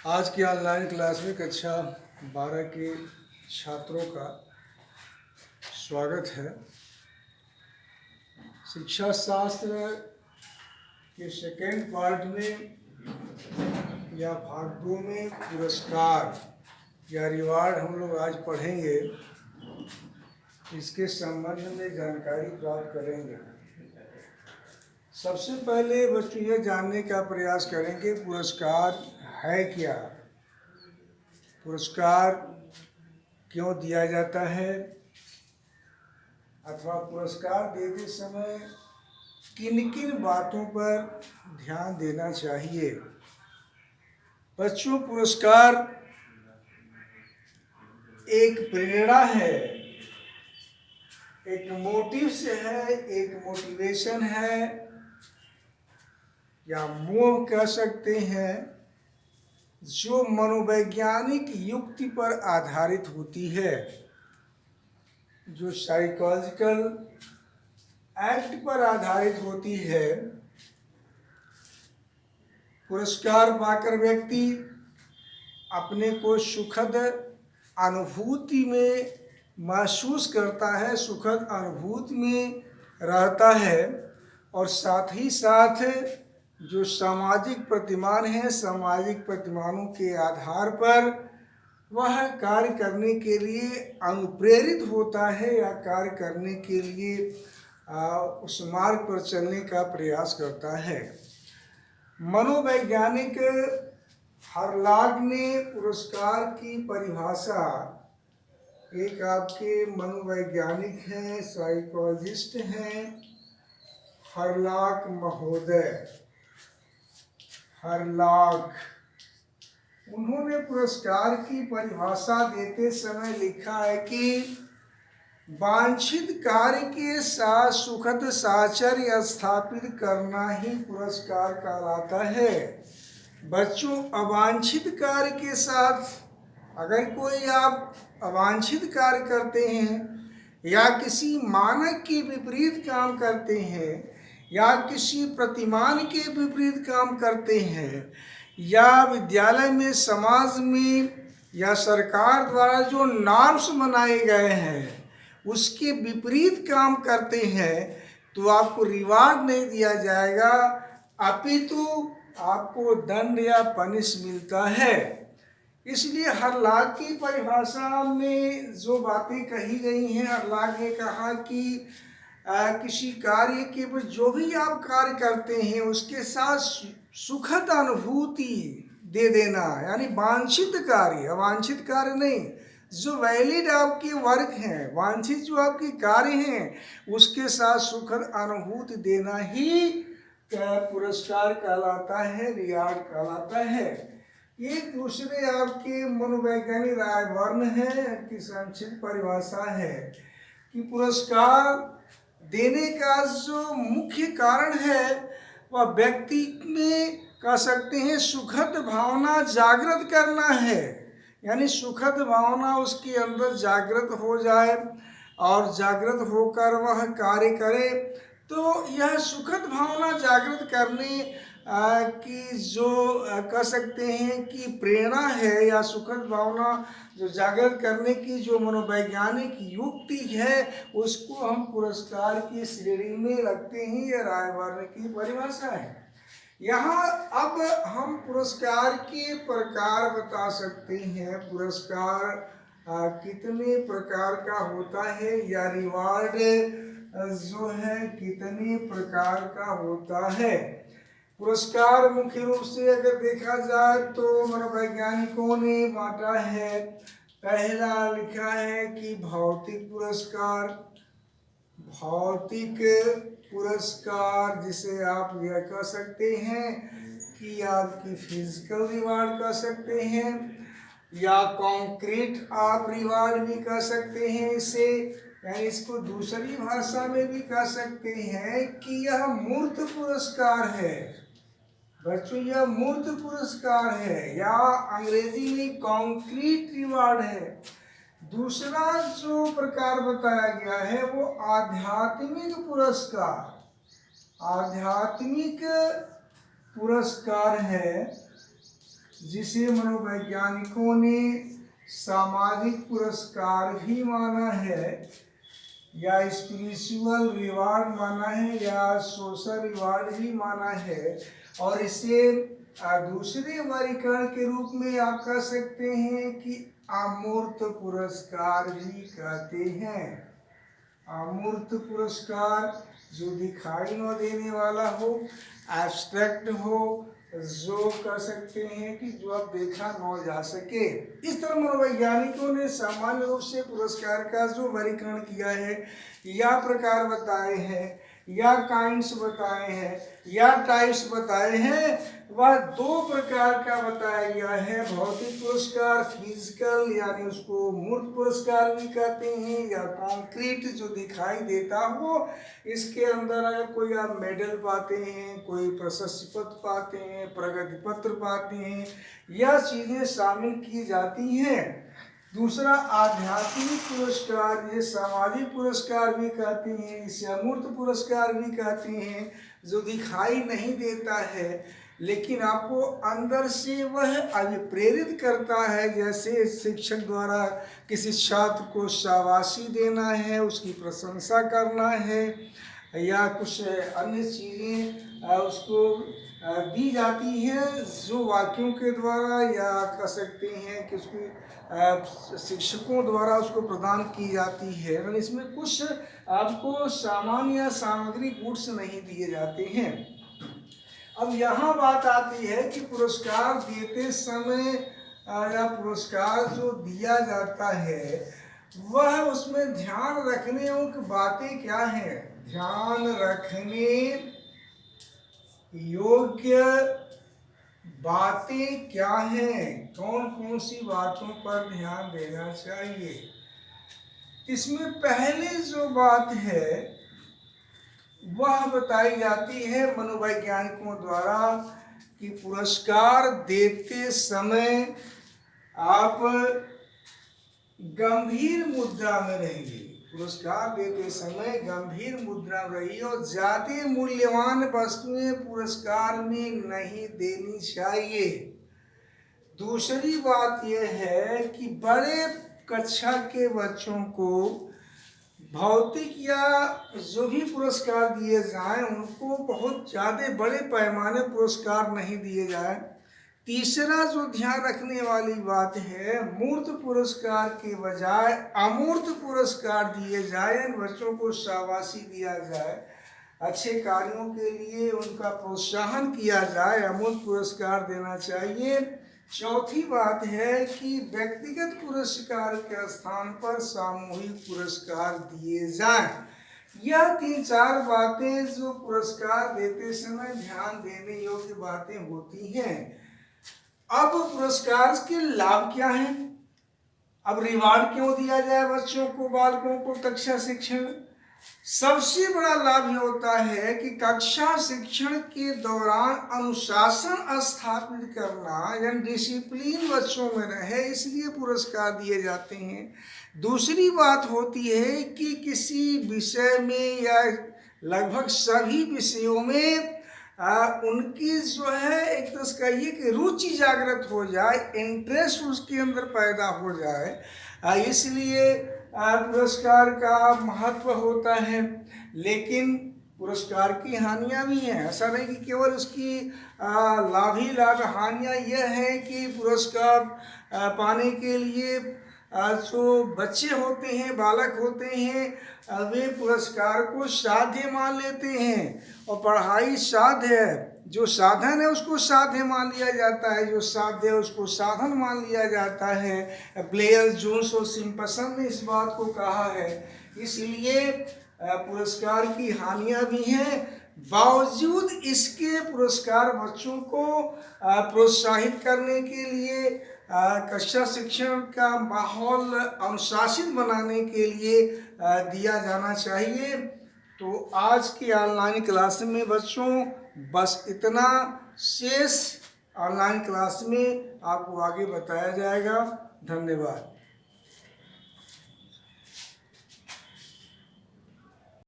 आज की online class में कक्षा 12 के छात्रों का स्वागत है। शिक्षा शास्त्र के सेकेंड पार्ट में या भाग 2 में पुरस्कार या रिवार्ड हम लोग आज पढ़ेंगे। इसके संबंध में जानकारी प्राप्त करेंगे। सबसे पहले बच्चों ये जानने का प्रयास करेंगे पुरस्कार है क्या, पुरस्कार क्यों दिया जाता है, अथवा पुरस्कार देते समय किन किन बातों पर ध्यान देना चाहिए। बच्चों, पुरस्कार एक प्रेरणा है, एक मोटिव से है, एक मोटिवेशन है या मोह कह सकते हैं, जो मनोवैज्ञानिक युक्ति पर आधारित होती है, जो साइकोलॉजिकल एक्ट पर आधारित होती है। पुरस्कार पाकर व्यक्ति अपने को सुखद अनुभूति में महसूस करता है, सुखद अनुभूति में रहता है और साथ ही साथ जो सामाजिक प्रतिमान है, सामाजिक प्रतिमानों के आधार पर वह कार्य करने के लिए अनुप्रेरित होता है या कार्य करने के लिए उस मार्ग पर चलने का प्रयास करता है। मनोवैज्ञानिक हरलाग ने पुरस्कार की परिभाषा, एक आपके मनोवैज्ञानिक हैं, साइकोलॉजिस्ट हैं, हरलाग महोदय, हरलाग, उन्होंने पुरस्कार की परिभाषा देते समय लिखा है कि वांछित कार्य के साथ सुखद साहचर्य स्थापित करना ही पुरस्कार कहलाता है। बच्चों, अवांछित कार्य के साथ अगर कोई आप अवांछित कार्य करते हैं या किसी मानक के विपरीत काम करते हैं या किसी प्रतिमान के विपरीत काम करते हैं या विद्यालय में, समाज में या सरकार द्वारा जो नॉर्म्स बनाए गए हैं उसके विपरीत काम करते हैं, तो आपको रिवार्ड नहीं दिया जाएगा, अपितु आपको दंड या पनिश मिलता है। इसलिए हरलाग की परिभाषा में जो बातें कही गई हैं, हरलाग ने कहा कि किसी कार्य के जो भी आप कार्य करते हैं उसके साथ सुखद अनुभूति दे देना, यानी वांछित कार्य, अवांछित कार्य नहीं, जो वैलिड आपके वर्क हैं, वांछित जो आपके कार्य हैं उसके साथ सुखद अनुभूति देना ही पुरस्कार कहलाता है, रिवार्ड कहलाता है। एक दूसरे आपके मनोवैज्ञानिक रायबर्न है की संक्षिप्त परिभाषा है कि पुरस्कार देने का जो मुख्य कारण है वह व्यक्ति में कह सकते हैं सुखद भावना जागृत करना है, यानी सुखद भावना उसके अंदर जागृत हो जाए और जागृत होकर वह कार्य करे। तो यह सुखद भावना जागृत करने की जो कह सकते हैं कि प्रेरणा है या सुखद भावना जो जागृत करने की जो मनोवैज्ञानिक युक्ति है, उसको हम पुरस्कार की श्रेणी में रखते हैं। यह रायबर्न की परिभाषा है। यहाँ अब हम पुरस्कार के प्रकार बता सकते हैं। पुरस्कार कितने प्रकार का होता है या रिवार्ड जो है कितने प्रकार का होता है। पुरस्कार मुख्य रूप से अगर देखा जाए तो मनोवैज्ञानिकों ने बांटा है। पहला लिखा है कि भौतिक पुरस्कार, भौतिक पुरस्कार जिसे आप यह कह सकते हैं कि आपकी फिजिकल रिवार्ड कह सकते हैं या कॉन्क्रीट आप रिवार्ड भी कह सकते हैं इसे, यानी इसको दूसरी भाषा में भी कह सकते हैं कि यह मूर्त पुरस्कार है। बच्चों, यह मूर्त पुरस्कार है या अंग्रेजी में कॉन्क्रीट रिवार्ड है। दूसरा जो प्रकार बताया गया है वो आध्यात्मिक पुरस्कार, आध्यात्मिक पुरस्कार है। जिसे मनोवैज्ञानिकों ने सामाजिक पुरस्कार भी माना है, या स्पिरिचुअल रिवार्ड माना है, या सोशल रिवार्ड भी माना है। और इसे दूसरे वर्गीकरण के रूप में आप कह सकते हैं कि अमूर्त पुरस्कार भी कहते हैं। अमूर्त पुरस्कार जो दिखाई न देने वाला हो, एब्स्ट्रैक्ट हो, जो कह सकते हैं कि जो अब देखा न जा सके। इस तरह मनोवैज्ञानिकों ने सामान्य रूप से पुरस्कार का जो वर्गीकरण किया है, या प्रकार बताए हैं, या काइंड्स बताए हैं, या टाइप्स बताए हैं, वह दो प्रकार का बताया गया है। भौतिक पुरस्कार, फिजिकल, यानी उसको मूर्त पुरस्कार भी कहते हैं, या कॉन्क्रीट जो दिखाई देता हो। इसके अंदर अगर कोई आप मेडल पाते हैं, कोई प्रशस्ति पत्र पाते हैं, प्रगति पत्र पाते हैं, यह चीज़ें शामिल की जाती हैं। दूसरा आध्यात्मिक पुरस्कार, ये सामाजिक पुरस्कार भी कहते हैं, इसे अमूर्त पुरस्कार भी कहते हैं, जो दिखाई नहीं देता है लेकिन आपको अंदर से वह अभिप्रेरित करता है। जैसे शिक्षक द्वारा किसी छात्र को शाबाशी देना है, उसकी प्रशंसा करना है, या कुछ अन्य चीज़ें उसको दी जाती हैं जो वाक्यों के द्वारा, या कह सकते हैं कि उसकी शिक्षकों द्वारा उसको प्रदान की जाती है। इसमें कुछ आपको सामान या सामग्री गुड्स नहीं दिए जाते हैं। अब यहाँ बात आती है कि पुरस्कार देते समय या पुरस्कार जो दिया जाता है, वह उसमें ध्यान रखने की बातें क्या हैं। ध्यान रखने योग्य बातें क्या हैं, कौन कौन सी बातों पर ध्यान देना चाहिए। इसमें पहले जो बात है वह बताई जाती है मनोवैज्ञानिकों द्वारा कि पुरस्कार देते समय आप गंभीर मुद्रा में रहिए। पुरस्कार देते समय गंभीर मुद्रा में रहिए, और ज़्यादा मूल्यवान वस्तुएं पुरस्कार में नहीं देनी चाहिए। दूसरी बात यह है कि बड़े कक्षा के बच्चों को भौतिक या जो भी पुरस्कार दिए जाएं, उनको बहुत ज़्यादा बड़े पैमाने पुरस्कार नहीं दिए जाए। तीसरा जो ध्यान रखने वाली बात है, मूर्त पुरस्कार के बजाय अमूर्त पुरस्कार दिए जाए। बच्चों को शाबाशी दिया जाए, अच्छे कार्यों के लिए उनका प्रोत्साहन किया जाए, अमूर्त पुरस्कार देना चाहिए। चौथी बात है कि व्यक्तिगत पुरस्कार के स्थान पर सामूहिक पुरस्कार दिए जाएं। यह 3-4 बातें जो पुरस्कार देते समय ध्यान देने योग्य बातें होती हैं। अब पुरस्कार के लाभ क्या हैं? अब रिवार्ड क्यों दिया जाए बच्चों को, बालकों को कक्षा शिक्षण? सबसे बड़ा लाभ यह होता है कि कक्षा शिक्षण के दौरान अनुशासन स्थापित करना, यानी डिसिप्लिन बच्चों में रहे, इसलिए पुरस्कार दिए जाते हैं। दूसरी बात होती है कि किसी विषय में या लगभग सभी विषयों में उनकी जो है एक तो कहिए कि रुचि जागृत हो जाए, इंटरेस्ट उसके अंदर पैदा हो जाए, इसलिए पुरस्कार का महत्व होता है। लेकिन पुरस्कार की हानियां भी हैं। ऐसा नहीं कि केवल उसकी लाभ ही लाभ, हानियां यह है कि पुरस्कार पाने के लिए जो बच्चे होते हैं, बालक होते हैं, वे पुरस्कार को साध्य मान लेते हैं। और पढ़ाई साध्य है, जो साधन है उसको साध्य मान लिया जाता है, जो साध्य है उसको साधन मान लिया जाता है। ब्लेयर, जोन्स और सिम्पसन ने इस बात को कहा है। इसलिए पुरस्कार की हानियां भी हैं। बावजूद इसके पुरस्कार बच्चों को प्रोत्साहित करने के लिए, कक्षा शिक्षण का माहौल अनुशासित बनाने के लिए दिया जाना चाहिए। तो आज की ऑनलाइन क्लास में बच्चों बस इतना। शेष ऑनलाइन क्लास में आपको आगे बताया जाएगा। धन्यवाद।